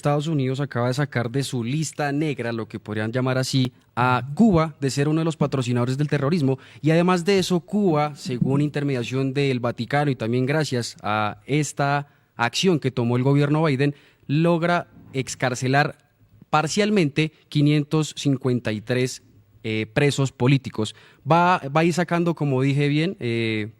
Estados Unidos acaba de sacar de su lista negra, lo que podrían llamar así, a Cuba de ser uno de los patrocinadores del terrorismo. Y además de eso, Cuba, según intermediación del Vaticano y también gracias a esta acción que tomó el gobierno Biden, logra excarcelar parcialmente 553 presos políticos. Va a ir sacando, como dije bien,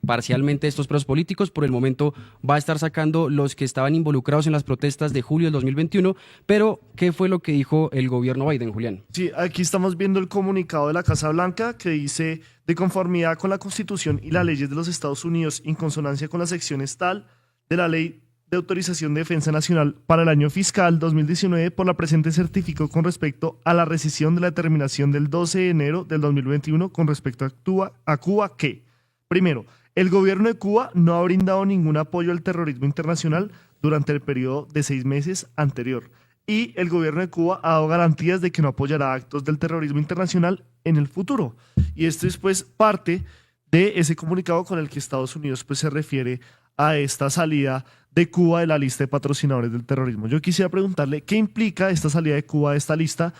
parcialmente estos presos políticos. Por el momento va a estar sacando los que estaban involucrados en las protestas de julio del 2021. Pero, ¿qué fue lo que dijo el gobierno Biden, Julián? Sí, aquí estamos viendo el comunicado de la Casa Blanca que dice: de conformidad con la Constitución y las leyes de los Estados Unidos, en consonancia con las secciones tal de la Ley de Autorización de Defensa Nacional para el año fiscal 2019, por la presente certificó con respecto a la rescisión de la determinación del 12 de enero del 2021 con respecto a Cuba que, primero, el gobierno de Cuba no ha brindado ningún apoyo al terrorismo internacional durante el periodo de 6 meses anterior, y el gobierno de Cuba ha dado garantías de que no apoyará actos del terrorismo internacional en el futuro. Y esto es pues parte de ese comunicado con el que Estados Unidos pues se refiere a esta salida de Cuba de la lista de patrocinadores del terrorismo. Yo quisiera preguntarle qué implica esta salida de Cuba de esta lista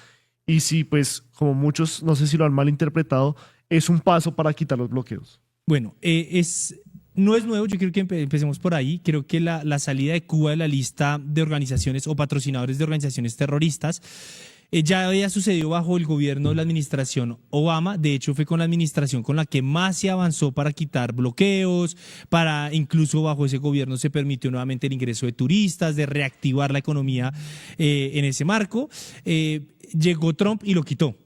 y si, pues, como muchos, no sé si lo han malinterpretado, es un paso para quitar los bloqueos. Bueno, no es nuevo, yo creo que empecemos por ahí. Creo que la salida de Cuba de la lista de organizaciones o patrocinadores de organizaciones terroristas ya había sucedido bajo el gobierno de la administración Obama. De hecho, fue con la administración con la que más se avanzó para quitar bloqueos, para incluso bajo ese gobierno se permitió nuevamente el ingreso de turistas, de reactivar la economía en ese marco. Llegó Trump y lo quitó.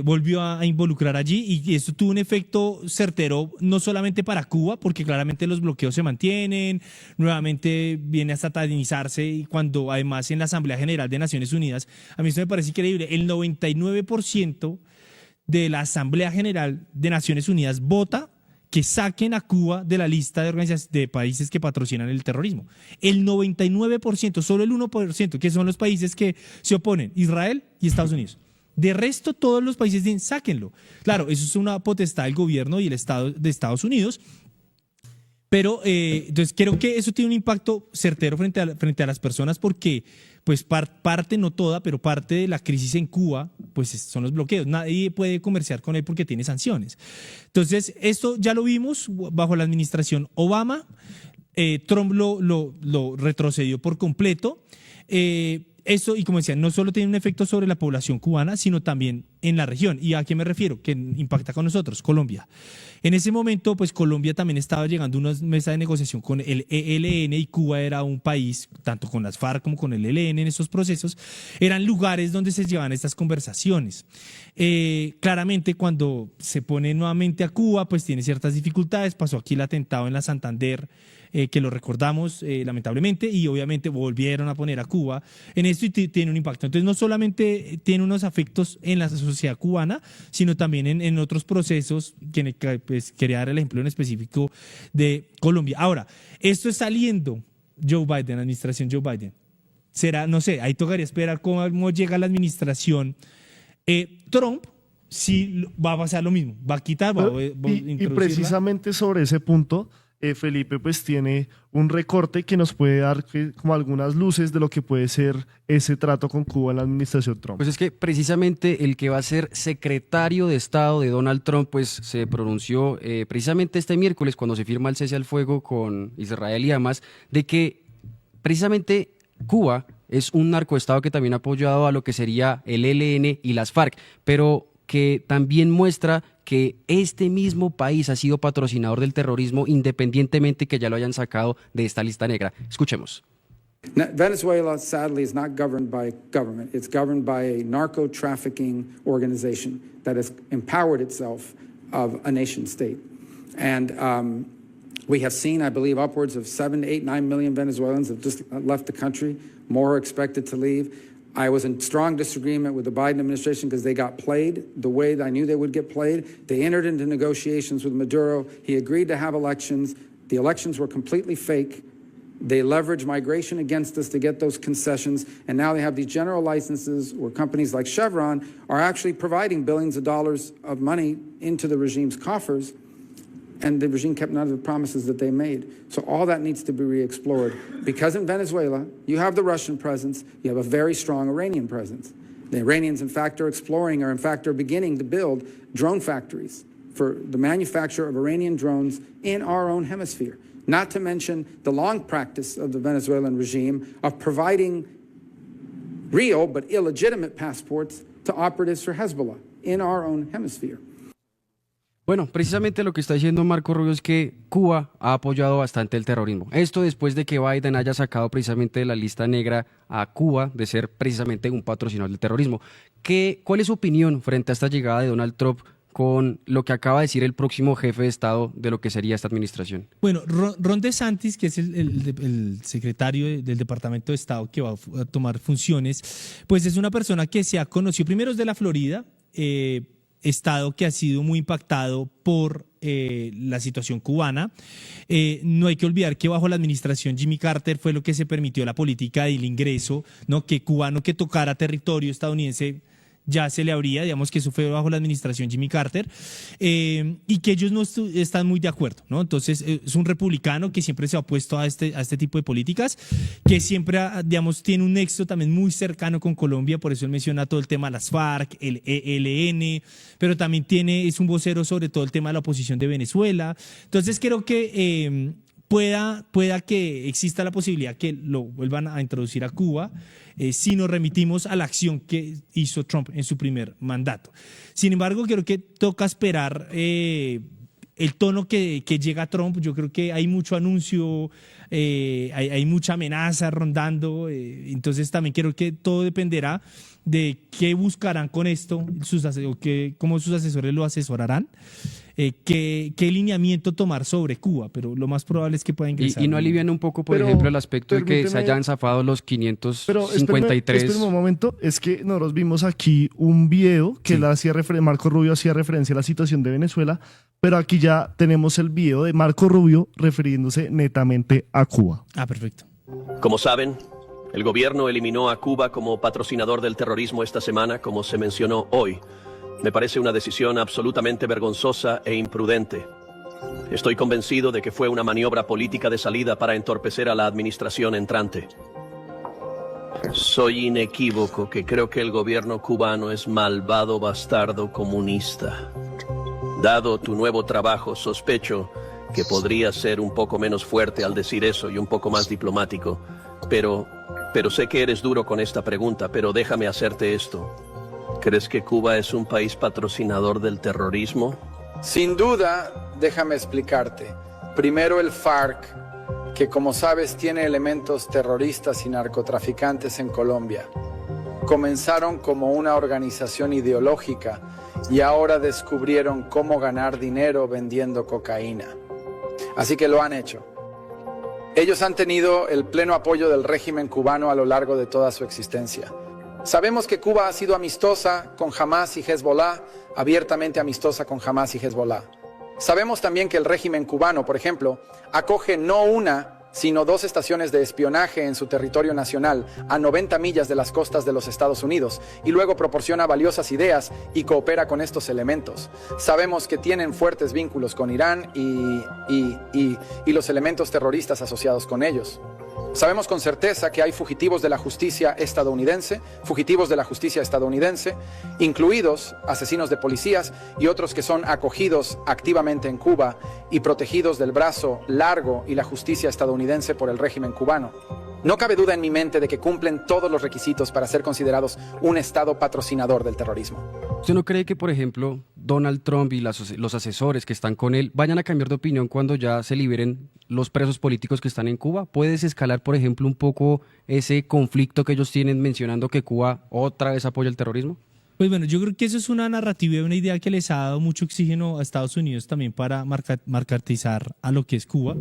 Volvió a involucrar allí y esto tuvo un efecto certero no solamente para Cuba, porque claramente los bloqueos se mantienen, nuevamente viene a satanizarse, y cuando además en la Asamblea General de Naciones Unidas, a mí esto me parece increíble, el 99% de la Asamblea General de Naciones Unidas vota que saquen a Cuba de la lista de países que patrocinan el terrorismo. El 99%, solo el 1%, que son los países que se oponen, Israel y Estados Unidos. De resto, todos los países dicen, sáquenlo. Claro, eso es una potestad del gobierno y el Estado de Estados Unidos, pero entonces creo que eso tiene un impacto certero frente a las personas porque pues parte, no toda, pero parte de la crisis en Cuba pues son los bloqueos. Nadie puede comerciar con él porque tiene sanciones. Entonces, esto ya lo vimos bajo la administración Obama. Trump lo retrocedió por completo. Esto, y como decía, no solo tiene un efecto sobre la población cubana, sino también en la región. ¿Y a qué me refiero? Que impacta con nosotros, Colombia. En ese momento, pues Colombia también estaba llegando a una mesa de negociación con el ELN y Cuba era un país, tanto con las FARC como con el ELN en esos procesos, eran lugares donde se llevan estas conversaciones. Claramente, cuando se pone nuevamente a Cuba, pues tiene ciertas dificultades. Pasó aquí el atentado en la Santander, que lo recordamos lamentablemente, y obviamente volvieron a poner a Cuba en esto y tiene un impacto. Entonces no solamente tiene unos efectos en la sociedad cubana, sino también en otros procesos, que pues, quería dar el ejemplo en específico de Colombia. Ahora, esto es saliendo Joe Biden, administración Joe Biden. Será, no sé, ahí tocaría esperar cómo llega la administración. Trump sí va a pasar lo mismo, va a quitar, y precisamente sobre ese punto, Felipe pues tiene un recorte que nos puede dar como algunas luces de lo que puede ser ese trato con Cuba en la administración Trump. Pues es que precisamente el que va a ser secretario de Estado de Donald Trump, pues se pronunció precisamente este miércoles cuando se firma el cese al fuego con Israel y Hamas, de que precisamente Cuba es un narcoestado que también ha apoyado a lo que sería el ELN y las FARC, pero que también muestra que este mismo país ha sido patrocinador del terrorismo independientemente que ya lo hayan sacado de esta lista negra. Escuchemos. Venezuela, sadly, is not governed by government. It's governed by a narco-trafficking organization that has empowered itself of a nation state. And we have seen, I believe, upwards of 7, 8, 9 million Venezuelans have just left the country. More are expected to leave. I was in strong disagreement with the Biden administration because they got played the way that I knew they would get played. They entered into negotiations with Maduro. He agreed to have elections. The elections were completely fake. They leveraged migration against us to get those concessions. And now they have these general licenses where companies like Chevron are actually providing billions of dollars of money into the regime's coffers. and the regime kept none of the promises that they made. So all that needs to be re-explored. Because in Venezuela, you have the Russian presence, you have a very strong Iranian presence. The Iranians, in fact, are beginning to build drone factories for the manufacture of Iranian drones in our own hemisphere. Not to mention the long practice of the Venezuelan regime of providing real but illegitimate passports to operatives for Hezbollah in our own hemisphere. Bueno, precisamente lo que está diciendo Marco Rubio es que Cuba ha apoyado bastante el terrorismo. Esto después de que Biden haya sacado precisamente de la lista negra a Cuba de ser precisamente un patrocinador del terrorismo. ¿Cuál es su opinión frente a esta llegada de Donald Trump con lo que acaba de decir el próximo jefe de Estado de lo que sería esta administración? Bueno, Ron DeSantis, que es el secretario del Departamento de Estado que va a tomar funciones, pues es una persona que se ha conocido, primero es de la Florida, estado que ha sido muy impactado por la situación cubana. No hay que olvidar que bajo la administración Jimmy Carter fue lo que se permitió la política del ingreso, ¿no? Que cubano que tocara territorio estadounidense ya se le habría, digamos que eso fue bajo la administración Jimmy Carter, y que ellos no están muy de acuerdo, ¿no? Entonces es un republicano que siempre se ha opuesto a este tipo de políticas, que siempre, digamos, tiene un nexo también muy cercano con Colombia, por eso él menciona todo el tema de las FARC, el ELN, pero también es un vocero sobre todo el tema de la oposición de Venezuela. Entonces creo que pueda que exista la posibilidad que lo vuelvan a introducir a Cuba, si nos remitimos a la acción que hizo Trump en su primer mandato. Sin embargo, creo que toca esperar el tono que llega a Trump. Yo creo que hay mucho anuncio, hay mucha amenaza rondando, entonces también creo que todo dependerá de qué buscarán con esto, cómo sus asesores lo asesorarán, qué lineamiento tomar sobre Cuba, pero lo más probable es que pueda ingresar. Y no alivian un poco, por ejemplo, el aspecto de que se hayan zafado los 553. Espérame un momento, es que nosotros vimos aquí un video que Marco Rubio hacía referencia a la situación de Venezuela, pero aquí ya tenemos el video de Marco Rubio refiriéndose netamente a Cuba. Perfecto. Como saben, el gobierno eliminó a Cuba como patrocinador del terrorismo esta semana, como se mencionó hoy. Me parece una decisión absolutamente vergonzosa e imprudente. Estoy convencido de que fue una maniobra política de salida para entorpecer a la administración entrante. Soy inequívoco que creo que el gobierno cubano es malvado bastardo comunista. Dado tu nuevo trabajo, sospecho que podría ser un poco menos fuerte al decir eso y un poco más diplomático. Pero sé que eres duro con esta pregunta, pero déjame hacerte esto. ¿Crees que Cuba es un país patrocinador del terrorismo? Sin duda, déjame explicarte. Primero el FARC, que como sabes tiene elementos terroristas y narcotraficantes en Colombia. Comenzaron como una organización ideológica y ahora descubrieron cómo ganar dinero vendiendo cocaína. Así que lo han hecho. Ellos han tenido el pleno apoyo del régimen cubano a lo largo de toda su existencia. Sabemos que Cuba ha sido amistosa con Hamas y Hezbollah, abiertamente amistosa con Hamas y Hezbollah. Sabemos también que el régimen cubano, por ejemplo, acoge no una, sino 2 estaciones de espionaje en su territorio nacional a 90 millas de las costas de los Estados Unidos y luego proporciona valiosas ideas y coopera con estos elementos. Sabemos que tienen fuertes vínculos con Irán y los elementos terroristas asociados con ellos. Sabemos con certeza que hay fugitivos de la justicia estadounidense, incluidos asesinos de policías y otros que son acogidos activamente en Cuba y protegidos del brazo largo y la justicia estadounidense por el régimen cubano. No cabe duda en mi mente de que cumplen todos los requisitos para ser considerados un estado patrocinador del terrorismo. ¿Usted no cree que, por ejemplo, Donald Trump y los asesores que están con él vayan a cambiar de opinión cuando ya se liberen los presos políticos que están en Cuba? ¿Puede desescalar, por ejemplo, un poco ese conflicto que ellos tienen mencionando que Cuba otra vez apoya el terrorismo? Pues bueno, yo creo que eso es una narrativa y una idea que les ha dado mucho oxígeno a Estados Unidos también para marketizar a lo que es Cuba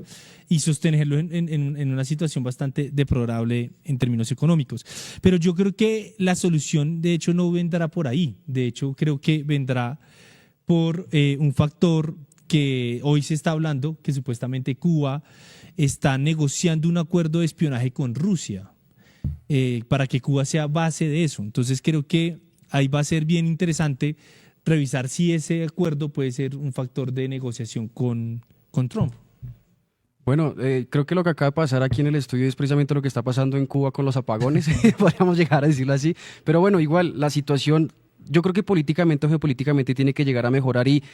y sostenerlo en una situación bastante deplorable en términos económicos. Pero yo creo que la solución, de hecho, no vendrá por ahí. De hecho, creo que vendrá por un factor que hoy se está hablando, que supuestamente Cuba está negociando un acuerdo de espionaje con Rusia para que Cuba sea base de eso. Entonces creo que ahí va a ser bien interesante revisar si ese acuerdo puede ser un factor de negociación con Trump. Bueno, creo que lo que acaba de pasar aquí en el estudio es precisamente lo que está pasando en Cuba con los apagones, podríamos llegar a decirlo así, pero bueno, igual la situación, yo creo que políticamente o geopolíticamente tiene que llegar a mejorar y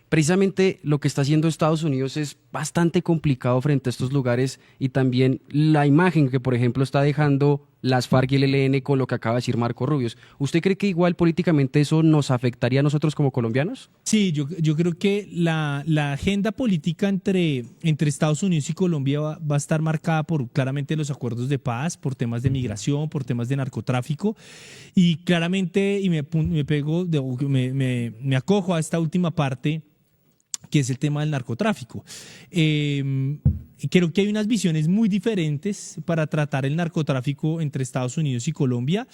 precisamente lo que está haciendo Estados Unidos es bastante complicado frente a estos lugares y también la imagen que, por ejemplo, está dejando las FARC y el ELN con lo que acaba de decir Marco Rubios. ¿Usted cree que igual políticamente eso nos afectaría a nosotros como colombianos? Sí, yo creo que la agenda política entre Estados Unidos y Colombia va a estar marcada por claramente los acuerdos de paz, por temas de migración, por temas de narcotráfico y claramente, y me acojo a esta última parte, que es el tema del narcotráfico. Creo que hay unas visiones muy diferentes para tratar el narcotráfico entre Estados Unidos y Colombia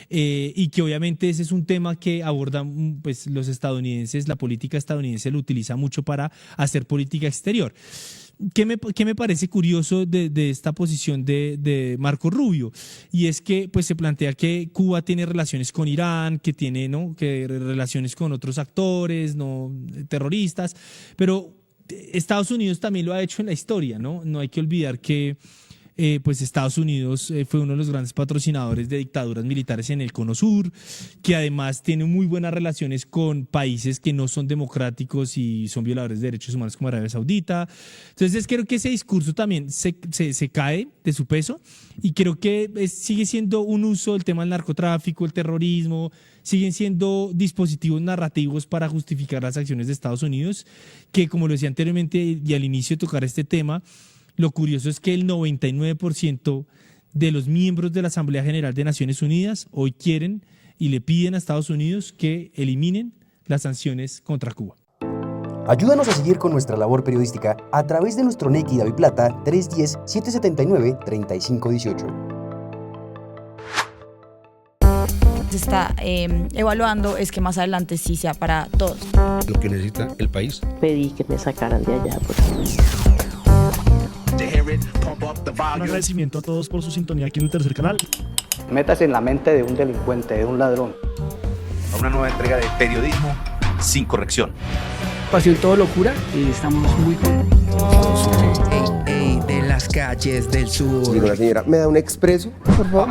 y que obviamente ese es un tema que abordan pues, los estadounidenses, la política estadounidense lo utiliza mucho para hacer política exterior. ¿Qué me parece curioso de esta posición de Marco Rubio? Y es que pues, se plantea que Cuba tiene relaciones con Irán, que tiene que relaciones con otros actores, terroristas, pero Estados Unidos también lo ha hecho en la historia, ¿no? No hay que olvidar que pues Estados Unidos fue uno de los grandes patrocinadores de dictaduras militares en el Cono Sur, que además tiene muy buenas relaciones con países que no son democráticos y son violadores de derechos humanos como Arabia Saudita. Entonces creo que ese discurso también se cae de su peso y creo que sigue siendo un uso del tema del narcotráfico, el terrorismo, siguen siendo dispositivos narrativos para justificar las acciones de Estados Unidos, que como lo decía anteriormente y al inicio de tocar este tema, lo curioso es que el 99% de los miembros de la Asamblea General de Naciones Unidas hoy quieren y le piden a Estados Unidos que eliminen las sanciones contra Cuba. Ayúdanos a seguir con nuestra labor periodística a través de nuestro NECI DaviPlata 310-779-3518. Se está evaluando es que más adelante sí sea para todos. Lo que necesita el país. Pedí que me sacaran de allá. Un agradecimiento a todos por su sintonía aquí en el tercer canal. Métase en la mente de un delincuente, de un ladrón. A una nueva entrega de periodismo sin corrección. Pasión todo locura y estamos muy contentos. De las calles del sur. Digo, la señora, ¿me da un expreso, por favor?